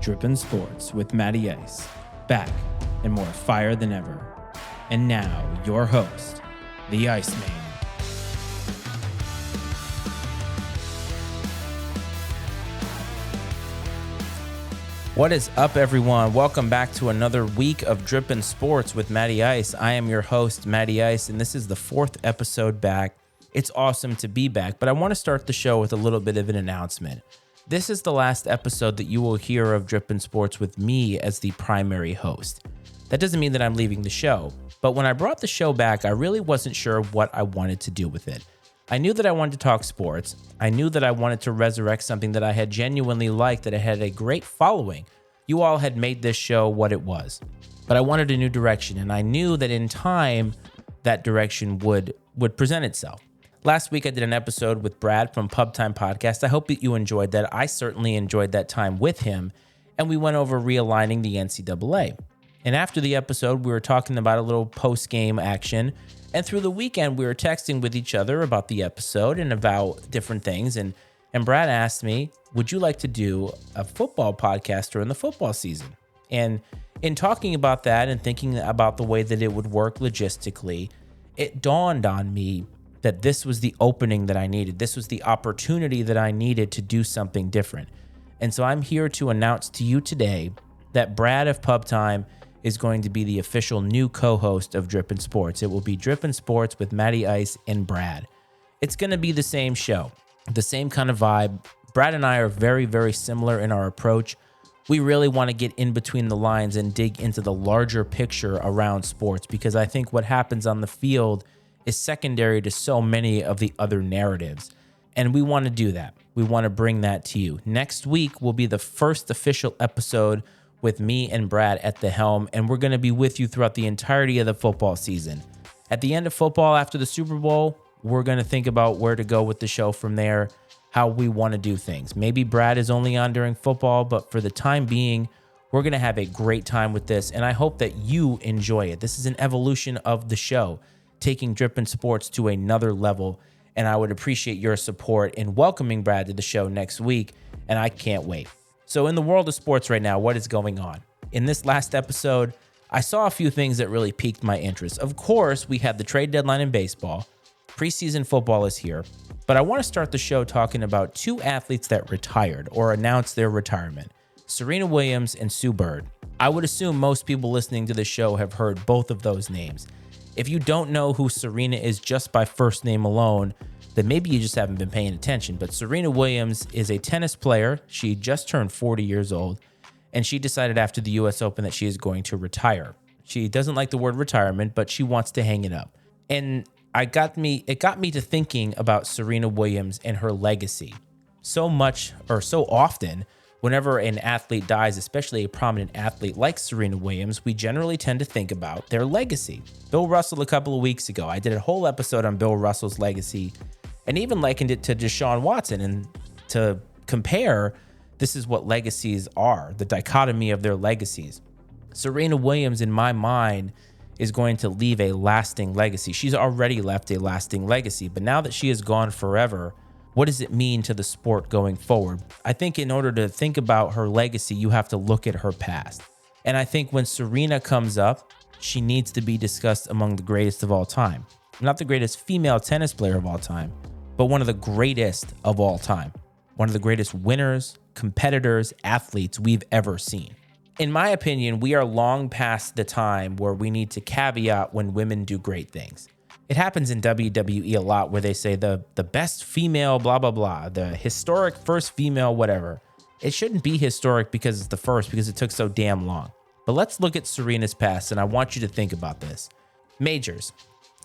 Drippin' Sports with Matty Ice, back and more fire than ever. And now, your host, the Iceman. What is up, everyone? Welcome back to another week of Drippin' Sports with Matty Ice. I am your host, Matty Ice, and this is the 4th episode back. It's awesome to be back, but I want to start the show with a little bit of an announcement. This is the last episode that you will hear of Drippin' Sports with me as the primary host. That doesn't mean that I'm leaving the show, but when I brought the show back, I really wasn't sure what I wanted to do with it. I knew that I wanted to talk sports. I knew that I wanted to resurrect something that I had genuinely liked, that it had a great following. You all had made this show what it was, but I wanted a new direction, and I knew that in time, that direction would present itself. Last week, I did an episode with Brad from Pubtime Podcast. I hope that you enjoyed that. I certainly enjoyed that time with him, and we went over realigning the NCAA. And after the episode, we were talking about a little post-game action, and through the weekend, we were texting with each other about the episode and about different things, and Brad asked me, would you like to do a football podcast during the football season? And in talking about that and thinking about the way that it would work logistically, it dawned on me that this was the opening that I needed. This was the opportunity that I needed to do something different. And so I'm here to announce to you today that Brad of Pubtime is going to be the official new co-host of Drippin' Sports. It will be Drippin' Sports with Matty Ice and Brad. It's going to be the same show, the same kind of vibe. Brad and I are very, very similar in our approach. We really want to get in between the lines and dig into the larger picture around sports, because I think what happens on the field is secondary to so many of the other narratives. And we want to do that. We want to bring that to you. Next week will be the first official episode with me and Brad at the helm, and we're going to be with you throughout the entirety of the football season. At the end of football, after the Super Bowl, we're going to think about where to go with the show from there, how we want to do things. Maybe Brad is only on during football, but for the time being, we're going to have a great time with this, and I hope that you enjoy it. This is an evolution of the show, taking Drippin' Sports to another level, and I would appreciate your support in welcoming Brad to the show next week, and I can't wait. So in the world of sports right now, what is going on? In this last episode, I saw a few things that really piqued my interest. Of course, we had the trade deadline in baseball. Preseason football is here, but I want to start the show talking about two athletes that retired or announced their retirement, Serena Williams and Sue Bird. I would assume most people listening to the show have heard both of those names. If you don't know who Serena is just by first name alone, then maybe you just haven't been paying attention. But Serena Williams is a tennis player. She just turned 40 years old, and she decided after the U.S. Open that she is going to retire. She doesn't like the word retirement, but she wants to hang it up. And it got me to thinking about Serena Williams and her legacy. So much, or so often, whenever an athlete dies, especially a prominent athlete like Serena Williams, we generally tend to think about their legacy. Bill Russell, a couple of weeks ago, I did a whole episode on Bill Russell's legacy and even likened it to Deshaun Watson. And to compare, this is what legacies are, the dichotomy of their legacies. Serena Williams, in my mind, is going to leave a lasting legacy. She's already left a lasting legacy, but now that she is gone forever, what does it mean to the sport going forward? I think in order to think about her legacy, you have to look at her past. And I think when Serena comes up, she needs to be discussed among the greatest of all time. Not the greatest female tennis player of all time, but one of the greatest of all time. One of the greatest winners, competitors, athletes we've ever seen. In my opinion, we are long past the time where we need to caveat when women do great things. It happens in WWE a lot where they say the best female blah, blah, blah, the historic first female whatever. It shouldn't be historic because it's the first, because it took so damn long. But let's look at Serena's past, and I want you to think about this. Majors.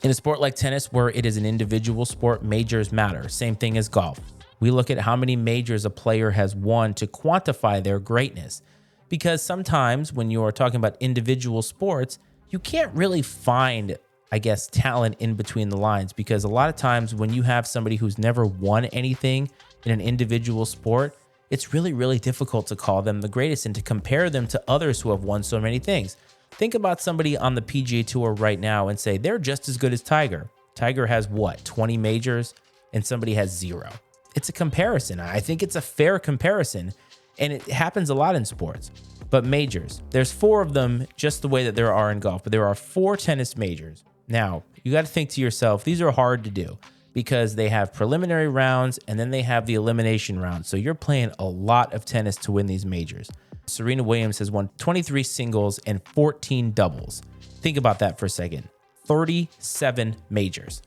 In a sport like tennis, where it is an individual sport, majors matter. Same thing as golf. We look at how many majors a player has won to quantify their greatness. Because sometimes when you are talking about individual sports, you can't really find, I guess, talent in between the lines, because a lot of times when you have somebody who's never won anything in an individual sport, it's really, really difficult to call them the greatest and to compare them to others who have won so many things. Think about somebody on the PGA Tour right now and say they're just as good as Tiger. Tiger has what, 20 majors, and somebody has 0. It's a comparison. I think it's a fair comparison. And it happens a lot in sports. But majors, there's 4 of them just the way that there are in golf, but there are 4 tennis majors. Now, you got to think to yourself, these are hard to do because they have preliminary rounds and then they have the elimination round. So you're playing a lot of tennis to win these majors. Serena Williams has won 23 singles and 14 doubles. Think about that for a second. 37 majors.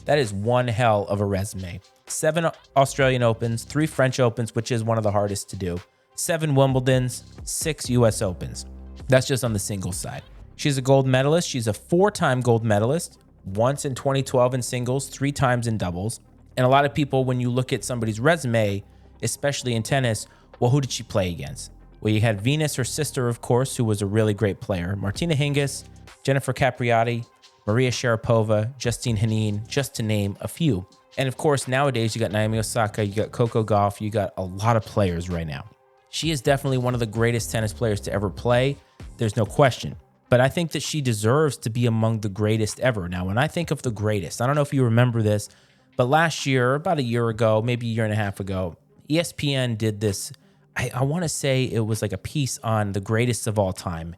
That is one hell of a resume. 7 Australian Opens, 3 French Opens, which is one of the hardest to do. 7 Wimbledons, 6 US Opens. That's just on the singles side. She's a gold medalist. She's a 4-time gold medalist, once in 2012 in singles, 3 times in doubles. And a lot of people, when you look at somebody's resume, especially in tennis, well, who did she play against? Well, you had Venus, her sister, of course, who was a really great player, Martina Hingis, Jennifer Capriati, Maria Sharapova, Justine Henin, just to name a few. And of course, nowadays, you got Naomi Osaka, you got Coco Gauff, you got a lot of players right now. She is definitely one of the greatest tennis players to ever play. There's no question. But I think that she deserves to be among the greatest ever. Now, when I think of the greatest, I don't know if you remember this, but last year, about a year ago, maybe a year and a half ago, ESPN did this. I want to say it was like a piece on the greatest of all time.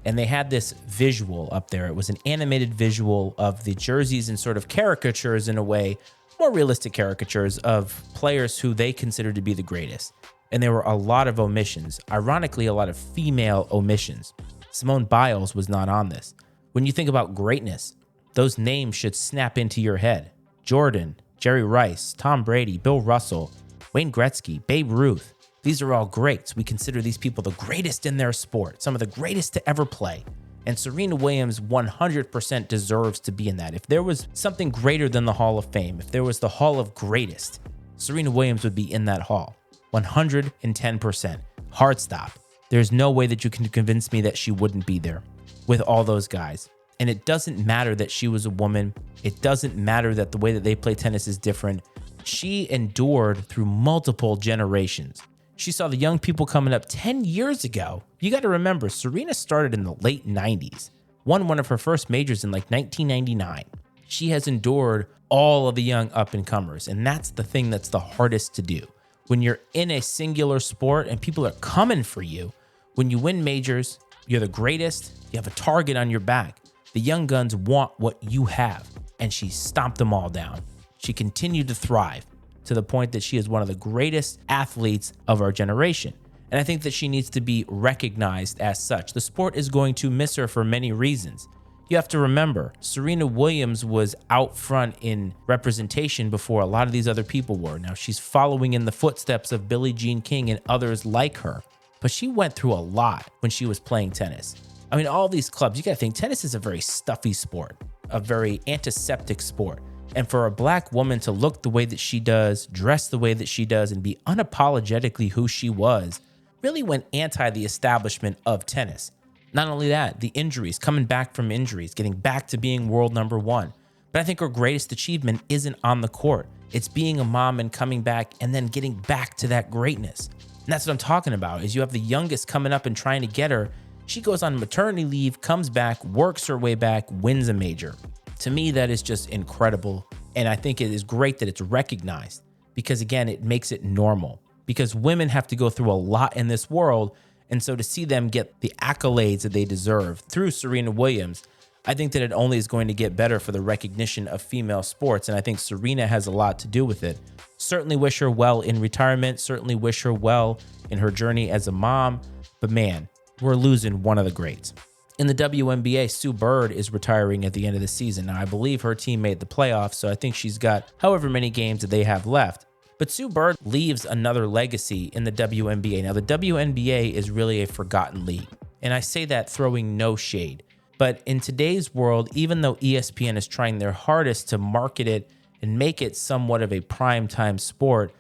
And they had this visual up there. It was an animated visual of the jerseys and sort of caricatures in a way, more realistic caricatures of players who they considered to be the greatest. And there were a lot of omissions, ironically, a lot of female omissions. Simone Biles was not on this. When you think about greatness, those names should snap into your head. Jordan, Jerry Rice, Tom Brady, Bill Russell, Wayne Gretzky, Babe Ruth. These are all greats. We consider these people the greatest in their sport, some of the greatest to ever play. And Serena Williams 100% deserves to be in that. If there was something greater than the Hall of Fame, if there was the Hall of Greatest, Serena Williams would be in that hall. 110%. Hard stop. There's no way that you can convince me that she wouldn't be there with all those guys. And it doesn't matter that she was a woman. It doesn't matter that the way that they play tennis is different. She endured through multiple generations. She saw the young people coming up 10 years ago. You got to remember, Serena started in the late 90s, won one of her first majors in like 1999. She has endured all of the young up-and-comers, and that's the thing that's the hardest to do. When you're in a singular sport and people are coming for you, when you win majors, you're the greatest, you have a target on your back. The young guns want what you have, and she stomped them all down. She continued to thrive to the point that she is one of the greatest athletes of our generation. And I think that she needs to be recognized as such. The sport is going to miss her for many reasons. You have to remember, Serena Williams was out front in representation before a lot of these other people were. Now, she's following in the footsteps of Billie Jean King and others like her, but she went through a lot when she was playing tennis. I mean, all these clubs, you got to think tennis is a very stuffy sport, a very antiseptic sport. And for a black woman to look the way that she does, dress the way that she does, and be unapologetically who she was, really went anti the establishment of tennis. Not only that, the injuries, coming back from injuries, getting back to being world number one. But I think her greatest achievement isn't on the court. It's being a mom and coming back and then getting back to that greatness. And that's what I'm talking about, is you have the youngest coming up and trying to get her. She goes on maternity leave, comes back, works her way back, wins a major. To me, that is just incredible. And I think it is great that it's recognized because, again, it makes it normal. Because women have to go through a lot in this world. And so to see them get the accolades that they deserve through Serena Williams, I think that it only is going to get better for the recognition of female sports. And I think Serena has a lot to do with it. Certainly wish her well in retirement. Certainly wish her well in her journey as a mom. But man, we're losing one of the greats. In the WNBA, Sue Bird is retiring at the end of the season. Now, I believe her team made the playoffs, so I think she's got however many games that they have left. But Sue Bird leaves another legacy in the WNBA. Now, the WNBA is really a forgotten league, and I say that throwing no shade. But in today's world, even though ESPN is trying their hardest to market it and make it somewhat of a primetime sport,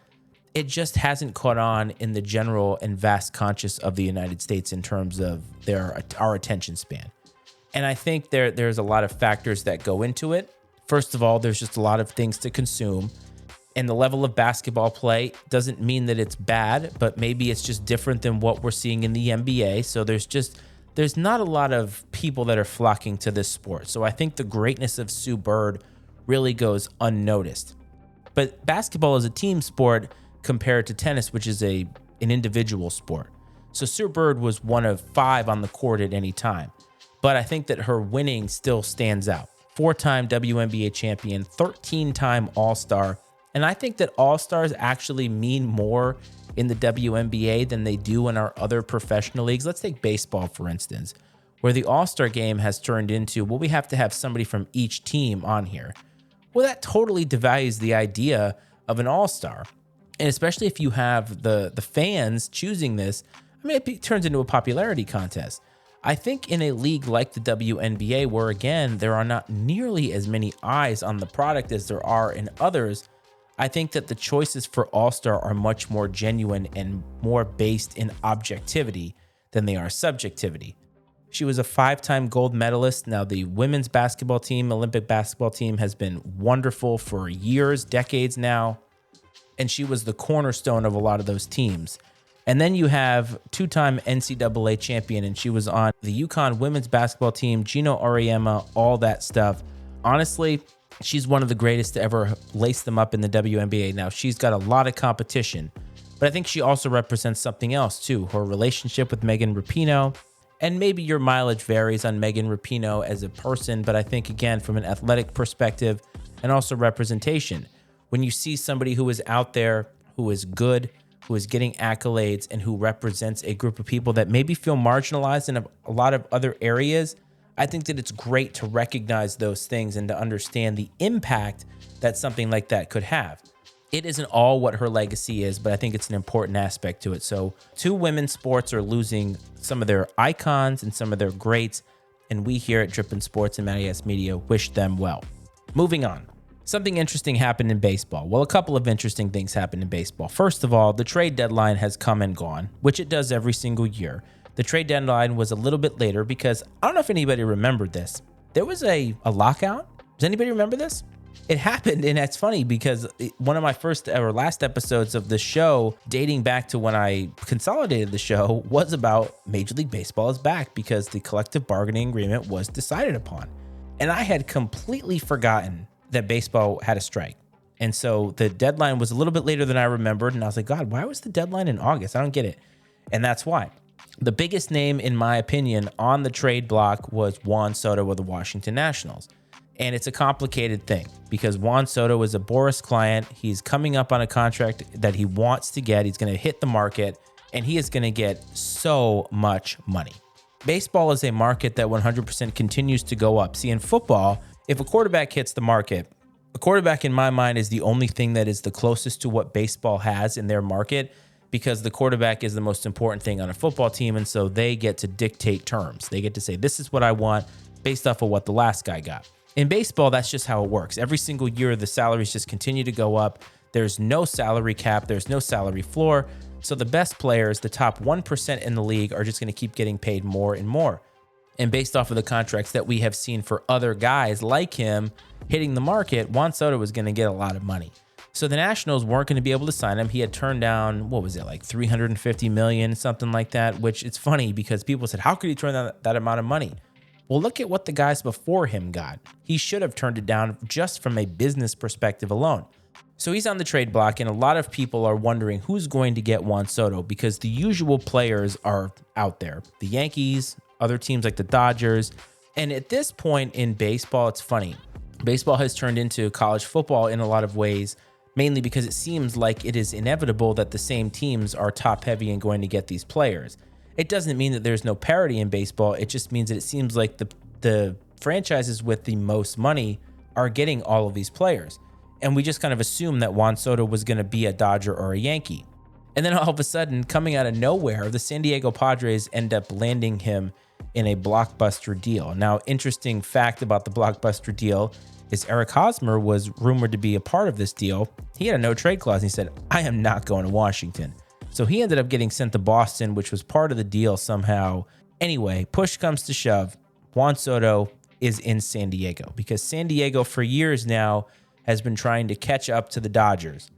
it just hasn't caught on in the general and vast conscious of the United States in terms of our attention span. And I think there's a lot of factors that go into it. First of all, there's just a lot of things to consume. And the level of basketball play doesn't mean that it's bad, but maybe it's just different than what we're seeing in the NBA. So there's not a lot of people that are flocking to this sport. So I think the greatness of Sue Bird really goes unnoticed. But basketball is a team sport compared to tennis, which is a an individual sport. So Sue Bird was one of 5 on the court at any time. But I think that her winning still stands out. 4-time WNBA champion, 13-time All-Star. And I think that All-Stars actually mean more in the WNBA than they do in our other professional leagues. Let's take baseball, for instance, where the All-Star game has turned into, well, we have to have somebody from each team on here. Well, that totally devalues the idea of an All-Star. And especially if you have the fans choosing this, I mean, it turns into a popularity contest. I think in a league like the WNBA, where again, there are not nearly as many eyes on the product as there are in others, I think that the choices for All-Star are much more genuine and more based in objectivity than they are subjectivity. She was a 5-time gold medalist. Now, the women's basketball team, Olympic basketball team, has been wonderful for years, decades now. And she was the cornerstone of a lot of those teams. And then you have 2-time NCAA champion, and she was on the UConn women's basketball team, Gino Auriemma, all that stuff. Honestly, she's one of the greatest to ever lace them up in the WNBA. Now, she's got a lot of competition, but I think she also represents something else too. Her relationship with Megan Rapinoe, and maybe your mileage varies on Megan Rapinoe as a person, but I think, again, from an athletic perspective and also representation, when you see somebody who is out there, who is good, who is getting accolades, and who represents a group of people that maybe feel marginalized in a lot of other areas, I think that it's great to recognize those things and to understand the impact that something like that could have. It isn't all what her legacy is, but I think it's an important aspect to it. So 2 women's sports are losing some of their icons and some of their greats, and we here at Drippin' Sports and Matty Ice Media wish them well. Moving on. Something interesting happened in baseball. Well, a couple of interesting things happened in baseball. First of all, the trade deadline has come and gone, which it does every single year. The trade deadline was a little bit later because I don't know if anybody remembered this. There was a lockout. Does anybody remember this? It happened, and it's funny because one of my first or last episodes of the show, dating back to when I consolidated the show, was about Major League Baseball is back because the collective bargaining agreement was decided upon. And I had completely forgotten that baseball had a strike. And so the deadline was a little bit later than I remembered. And I was like, God, why was the deadline in August? I don't get it. And that's why. The biggest name, in my opinion, on the trade block was Juan Soto of the Washington Nationals. And it's a complicated thing because Juan Soto is a Boras client. He's coming up on a contract that he wants to get. He's going to hit the market, and he is going to get so much money. Baseball is a market that 100% continues to go up. See, in football, if a quarterback hits the market, a quarterback in my mind is the only thing that is the closest to what baseball has in their market because the quarterback is the most important thing on a football team, and so they get to dictate terms. They get to say, this is what I want based off of what the last guy got. In baseball, that's just how it works. Every single year, the salaries just continue to go up. There's no salary cap. There's no salary floor. So the best players, the top 1% in the league, are just going to keep getting paid more and more. And based off of the contracts that we have seen for other guys like him hitting the market, Juan Soto was going to get a lot of money. So the Nationals weren't going to be able to sign him. He had turned down, what was it, like $350 million, something like that, which it's funny because people said, how could he turn down that amount of money? Well, look at what the guys before him got. He should have turned it down just from a business perspective alone. So he's on the trade block, and a lot of people are wondering who's going to get Juan Soto because the usual players are out there. The Yankees, other teams like the Dodgers. And at this point in baseball, it's funny. Baseball has turned into college football in a lot of ways, mainly because it seems like it is inevitable that the same teams are top heavy and going to get these players. It doesn't mean that there's no parity in baseball. It just means that it seems like the franchises with the most money are getting all of these players. And we just kind of assumed that Juan Soto was going to be a Dodger or a Yankee. And then all of a sudden, coming out of nowhere, the San Diego Padres end up landing him in a blockbuster deal. Now, interesting fact about the blockbuster deal is Eric Hosmer was rumored to be a part of this deal. He had a no trade clause. And he said, I am not going to Washington. So he ended up getting sent to Boston, which was part of the deal somehow. Anyway, push comes to shove. Juan Soto is in San Diego because San Diego for years now has been trying to catch up to the Dodgers.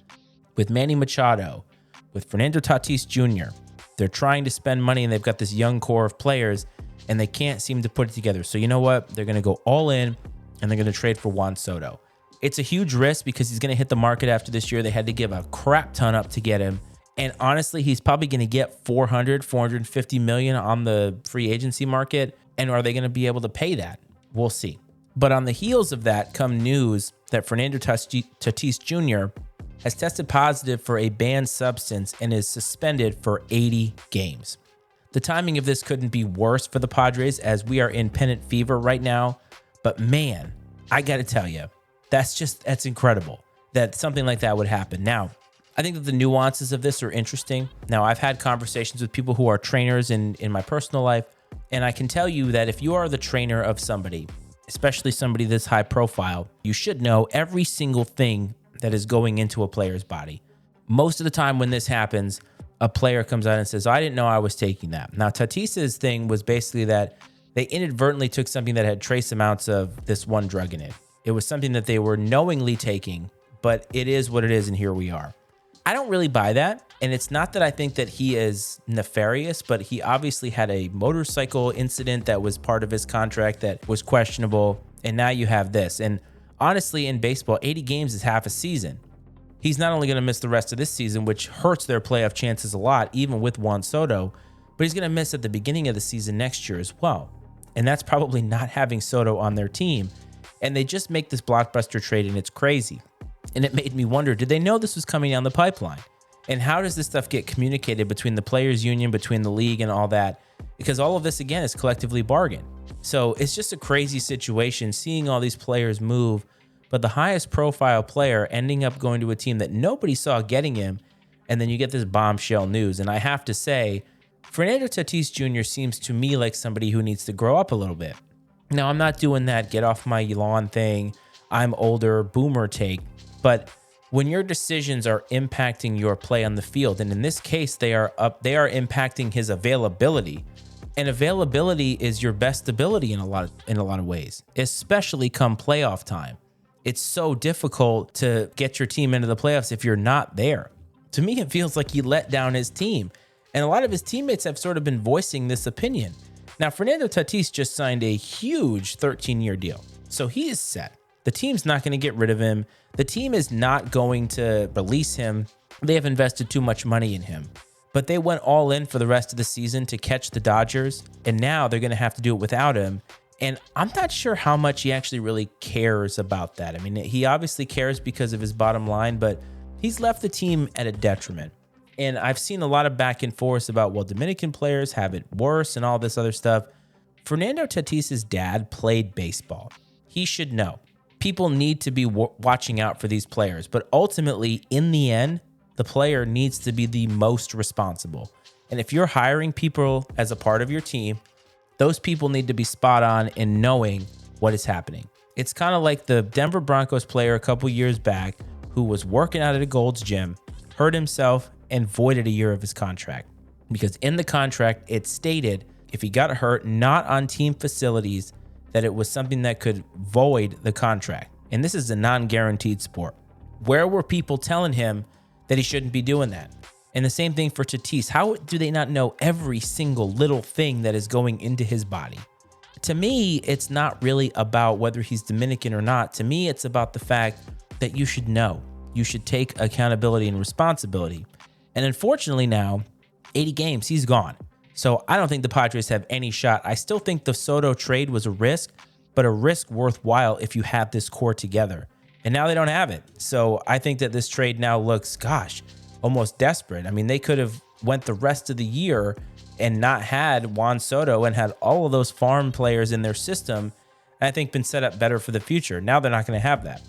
With Manny Machado, with Fernando Tatis Jr., they're trying to spend money and they've got this young core of players and they can't seem to put it together. So you know what? They're going to go all in and they're going to trade for Juan Soto. It's a huge risk because he's going to hit the market after this year. They had to give a crap ton up to get him. And honestly, he's probably going to get 450 million on the free agency market. And are they going to be able to pay that? We'll see. But on the heels of that come news that Fernando Tatis Jr. has tested positive for a banned substance and is suspended for 80 games. The timing of this couldn't be worse for the Padres as we are in pennant fever right now. But man, I got to tell you, that's incredible that something like that would happen. Now, I think that the nuances of this are interesting. Now, I've had conversations with people who are trainers in my personal life, and I can tell you that if you are the trainer of somebody, especially somebody this high profile, you should know every single thing that is going into a player's body. Most of the time when this happens, a player comes out and says, I didn't know I was taking that. Now, Tatis's thing was basically that they inadvertently took something that had trace amounts of this one drug in it. It was something that they were knowingly taking, but it is what it is, and here we are. I don't really buy that. And it's not that I think that he is nefarious, but he obviously had a motorcycle incident that was part of his contract that was questionable. And now you have this. And honestly, in baseball, 80 games is half a season. He's not only going to miss the rest of this season, which hurts their playoff chances a lot, even with Juan Soto, but he's going to miss at the beginning of the season next year as well. And that's probably not having Soto on their team. And they just make this blockbuster trade, and it's crazy. And it made me wonder, did they know this was coming down the pipeline? And how does this stuff get communicated between the players union, between the league and all that? Because all of this, again, is collectively bargained. So it's just a crazy situation seeing all these players move, but the highest profile player ending up going to a team that nobody saw getting him. And then you get this bombshell news. And I have to say, Fernando Tatis Jr. seems to me like somebody who needs to grow up a little bit. Now, I'm not doing that get off my lawn thing, I'm older, boomer take, but when your decisions are impacting your play on the field, and in this case, they are impacting his availability. And availability is your best ability in a lot of ways, especially come playoff time. It's so difficult to get your team into the playoffs if you're not there. To me, it feels like he let down his team. And a lot of his teammates have sort of been voicing this opinion. Now, Fernando Tatis just signed a huge 13-year deal. So he is set. The team's not going to get rid of him. The team is not going to release him. They have invested too much money in him. But they went all in for the rest of the season to catch the Dodgers, and now they're going to have to do it without him. And I'm not sure how much he actually really cares about that. I mean, he obviously cares because of his bottom line, but he's left the team at a detriment. And I've seen a lot of back and forth about, well, Dominican players have it worse and all this other stuff. Fernando Tatis's dad played baseball. He should know. People need to be watching out for these players, but ultimately, in the end, the player needs to be the most responsible. And if you're hiring people as a part of your team, those people need to be spot on in knowing what is happening. It's kind of like the Denver Broncos player a couple years back who was working out at a Gold's Gym, hurt himself, and voided a year of his contract. Because in the contract, it stated if he got hurt not on team facilities, that it was something that could void the contract. And this is a non-guaranteed sport. Where were people telling him that he shouldn't be doing that? And the same thing for Tatis. How do they not know every single little thing that is going into his body? To me, it's not really about whether he's Dominican or not. To me, it's about the fact that you should know. You should take accountability and responsibility. And unfortunately now, 80 games, he's gone. So I don't think the Padres have any shot. I still think the Soto trade was a risk, but a risk worthwhile if you have this core together. And now they don't have it. So I think that this trade now looks, almost desperate. I mean, they could have went the rest of the year and not had Juan Soto and had all of those farm players in their system, and I think been set up better for the future. Now they're not going to have that.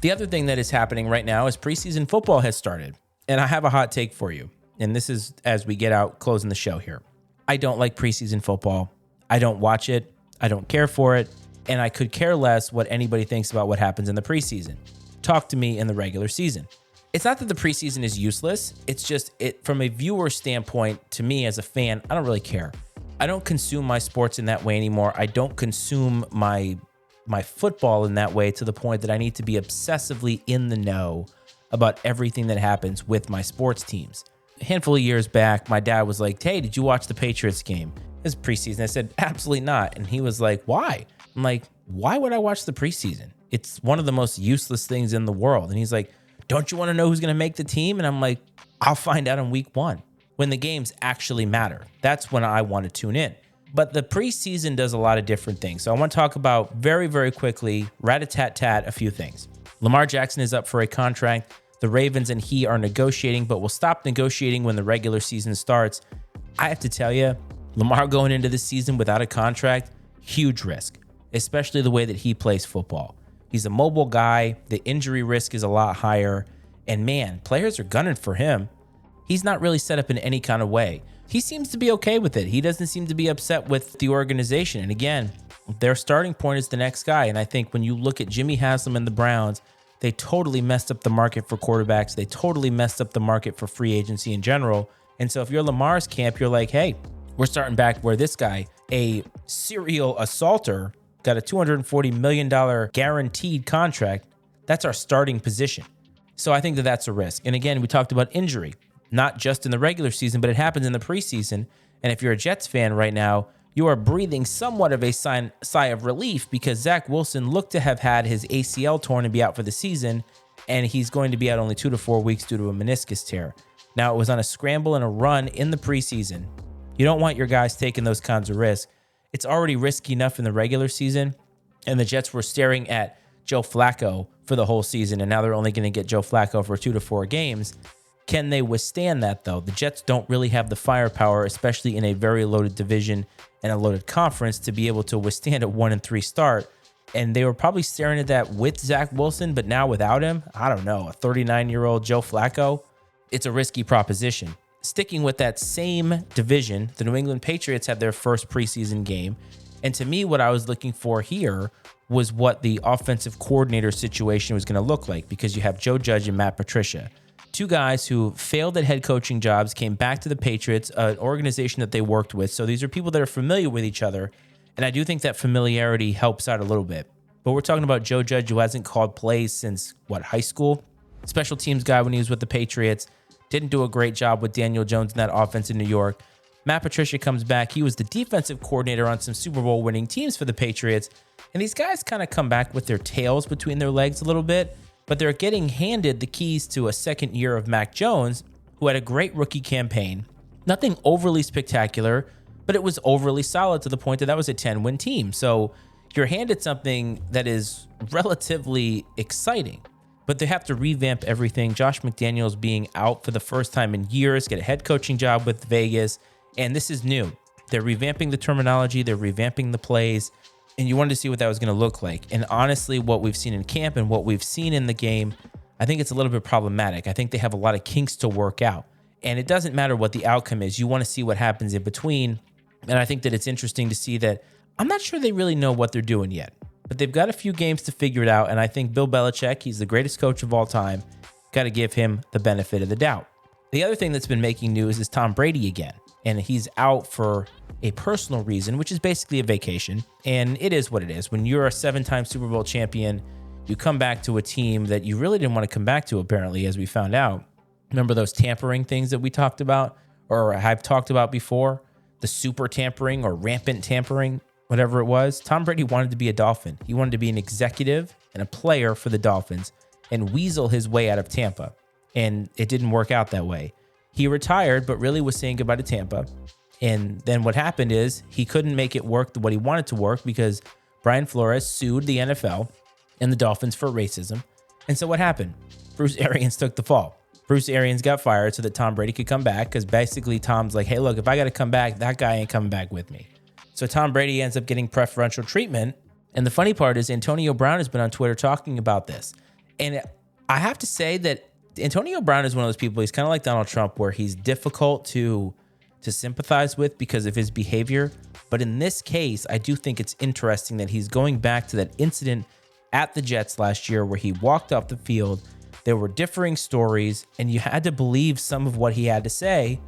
The other thing that is happening right now is preseason football has started. And I have a hot take for you. And this is as we get out closing the show here. I don't like preseason football. I don't watch it. I don't care for it. And I could care less what anybody thinks about what happens in the preseason. Talk to me in the regular season. It's not that the preseason is useless. It's just from a viewer standpoint, to me as a fan, I don't really care. I don't consume my sports in that way anymore. I don't consume my football in that way to the point that I need to be obsessively in the know about everything that happens with my sports teams. A handful of years back, my dad was like, hey, did you watch the Patriots game? It was preseason. I said, absolutely not. And he was like, why? I'm like, why would I watch the preseason? It's one of the most useless things in the world. And he's like, don't you want to know who's going to make the team? And I'm like, I'll find out in week 1 when the games actually matter. That's when I want to tune in. But the preseason does a lot of different things. So I want to talk about very, very quickly, rat-a-tat-tat, a few things. Lamar Jackson is up for a contract. The Ravens and he are negotiating, but will stop negotiating when the regular season starts. I have to tell you, Lamar going into this season without a contract, huge risk, especially the way that he plays football. He's a mobile guy. The injury risk is a lot higher. And man, players are gunning for him. He's not really set up in any kind of way. He seems to be okay with it. He doesn't seem to be upset with the organization. And again, their starting point is the next guy. And I think when you look at Jimmy Haslam and the Browns, they totally messed up the market for quarterbacks. They totally messed up the market for free agency in general. And so if you're Lamar's camp, you're like, hey, we're starting back where this guy, a serial assaulter, got a $240 million guaranteed contract. That's our starting position. So I think that that's a risk. And again, we talked about injury, not just in the regular season, but it happens in the preseason. And if you're a Jets fan right now, you are breathing somewhat of a sigh of relief because Zach Wilson looked to have had his ACL torn and be out for the season, and he's going to be out only 2 to 4 weeks due to a meniscus tear. Now, it was on a scramble and a run in the preseason. You don't want your guys taking those kinds of risks. It's already risky enough in the regular season, and the Jets were staring at Joe Flacco for the whole season, and now they're only going to get Joe Flacco for 2 to 4 games. Can they withstand that, though? The Jets don't really have the firepower, especially in a very loaded division and a loaded conference, to be able to withstand a 1-3 start. And they were probably staring at that with Zach Wilson, but now without him, I don't know, a 39-year-old Joe Flacco, it's a risky proposition. Sticking with that same division, the New England Patriots had their first preseason game. And to me, what I was looking for here was what the offensive coordinator situation was going to look like, because you have Joe Judge and Matt Patricia, two guys who failed at head coaching jobs, came back to the Patriots, an organization that they worked with. So these are people that are familiar with each other. And I do think that familiarity helps out a little bit. But we're talking about Joe Judge, who hasn't called plays since, high school? Special teams guy when he was with the Patriots. Didn't do a great job with Daniel Jones in that offense in New York. Matt Patricia comes back. He was the defensive coordinator on some Super Bowl winning teams for the Patriots. And these guys kind of come back with their tails between their legs a little bit, but they're getting handed the keys to a second year of Mac Jones, who had a great rookie campaign. Nothing overly spectacular, but it was overly solid to the point that was a 10-win team. So you're handed something that is relatively exciting, but they have to revamp everything. Josh McDaniels being out for the first time in years, get a head coaching job with Vegas, and this is new. They're revamping the terminology, they're revamping the plays, and you wanted to see what that was going to look like. And honestly, what we've seen in camp and what we've seen in the game, I think it's a little bit problematic. I think they have a lot of kinks to work out. And it doesn't matter what the outcome is. You want to see what happens in between. And I think that it's interesting to see that I'm not sure they really know what they're doing yet. But they've got a few games to figure it out. And I think Bill Belichick, he's the greatest coach of all time. Got to give him the benefit of the doubt. The other thing that's been making news is Tom Brady again. And he's out for a personal reason, which is basically a vacation. And it is what it is. When you're a 7-time Super Bowl champion, you come back to a team that you really didn't want to come back to, apparently, as we found out. Remember those tampering things that we talked about, or I've talked about before? The super tampering or rampant tampering, whatever it was. Tom Brady wanted to be a Dolphin. He wanted to be an executive and a player for the Dolphins and weasel his way out of Tampa. And it didn't work out that way. He retired, but really was saying goodbye to Tampa. And then what happened is he couldn't make it work what he wanted to work because Brian Flores sued the NFL and the Dolphins for racism. And so what happened? Bruce Arians took the fall. Bruce Arians got fired so that Tom Brady could come back, because basically Tom's like, hey, look, if I got to come back, that guy ain't coming back with me. So Tom Brady ends up getting preferential treatment. And the funny part is Antonio Brown has been on Twitter talking about this. And I have to say that Antonio Brown is one of those people, he's kind of like Donald Trump, where he's difficult to sympathize with because of his behavior. But in this case, I do think it's interesting that he's going back to that incident at the Jets last year where he walked off the field. There were differing stories, and you had to believe some of what he had to say.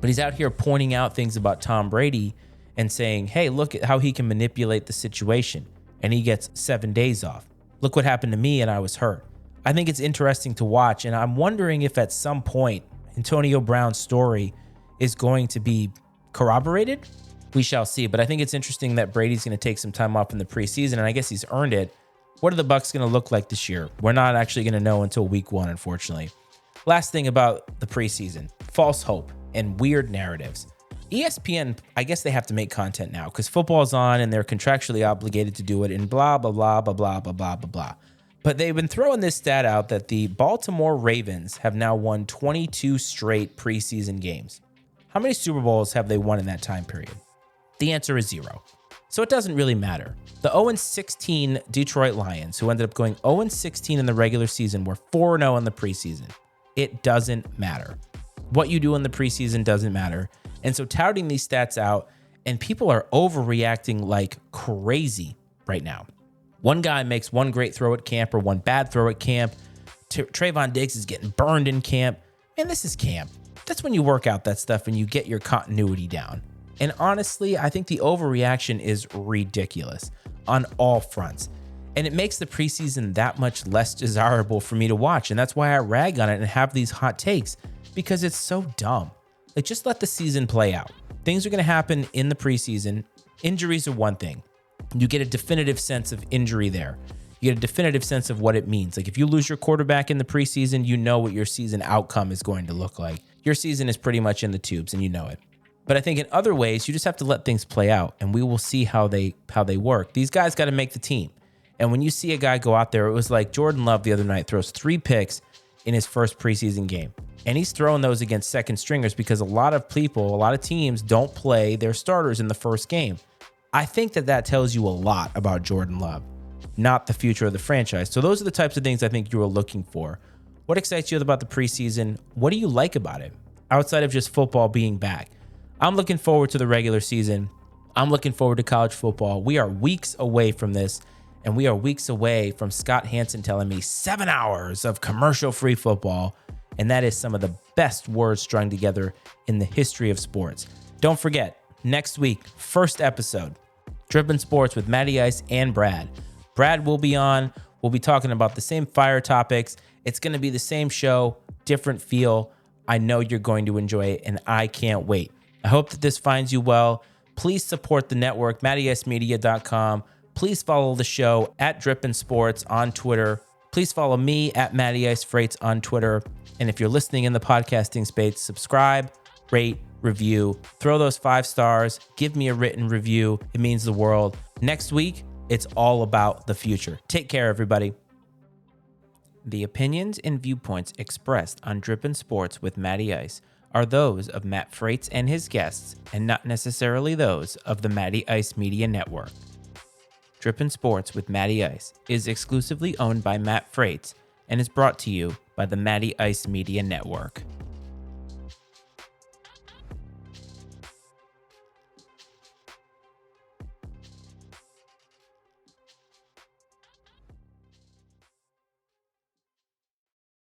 But he's out here pointing out things about Tom Brady and saying, hey, look at how he can manipulate the situation. And he gets 7 days off. Look what happened to me, and I was hurt. I think it's interesting to watch, and I'm wondering if at some point Antonio Brown's story is going to be corroborated. We shall see, but I think it's interesting that Brady's going to take some time off in the preseason, and I guess he's earned it. What are the Bucs going to look like this year? We're not actually going to know until week 1, unfortunately. Last thing about the preseason, false hope and weird narratives. ESPN, I guess they have to make content now because football's on and they're contractually obligated to do it and blah, blah, blah, blah, blah, blah, blah, blah, blah. But they've been throwing this stat out that the Baltimore Ravens have now won 22 straight preseason games. How many Super Bowls have they won in that time period? The answer is 0. So it doesn't really matter. The 0-16 Detroit Lions, who ended up going 0-16 in the regular season, were 4-0 in the preseason. It doesn't matter. What you do in the preseason doesn't matter. And so touting these stats out, and people are overreacting like crazy right now. One guy makes one great throw at camp or one bad throw at camp. Trayvon Diggs is getting burned in camp. Man, this is camp. That's when you work out that stuff and you get your continuity down. And honestly, I think the overreaction is ridiculous on all fronts. And it makes the preseason that much less desirable for me to watch. And that's why I rag on it and have these hot takes, because it's so dumb. Like, just let the season play out. Things are going to happen in the preseason. Injuries are one thing. You get a definitive sense of injury there. You get a definitive sense of what it means. Like, if you lose your quarterback in the preseason, you know what your season outcome is going to look like. Your season is pretty much in the tubes and you know it. But I think in other ways, you just have to let things play out and we will see how they work. These guys got to make the team. And when you see a guy go out there, it was like Jordan Love the other night throws 3 picks in his first preseason game. And he's throwing those against second stringers because a lot of teams don't play their starters in the first game. I think that tells you a lot about Jordan Love, not the future of the franchise. So those are the types of things I think you are looking for. What excites you about the preseason? What do you like about it outside of just football being back? I'm looking forward to the regular season. I'm looking forward to college football. We are weeks away from this, and we are weeks away from Scott Hansen telling me 7 hours of commercial-free football, and that is some of the best words strung together in the history of sports. Don't forget, next week, first episode, Drippin' Sports with Matty Ice and Brad. Brad will be on. We'll be talking about the same fire topics. It's going to be the same show, different feel. I know you're going to enjoy it, and I can't wait. I hope that this finds you well. Please support the network, MattyIceMedia.com. Please follow the show at Drippin' Sports on Twitter. Please follow me at Matty Ice Freights on Twitter. And if you're listening in the podcasting space, subscribe, rate, review, throw those 5 stars, give me a written review. It means the world. Next week, it's all about the future. Take care, everybody. The opinions and viewpoints expressed on Drippin' Sports with Matty Ice are those of Matt Freights and his guests, and not necessarily those of the Matty Ice Media Network. Drippin' Sports with Matty Ice is exclusively owned by Matt Freights and is brought to you by the Matty Ice Media Network.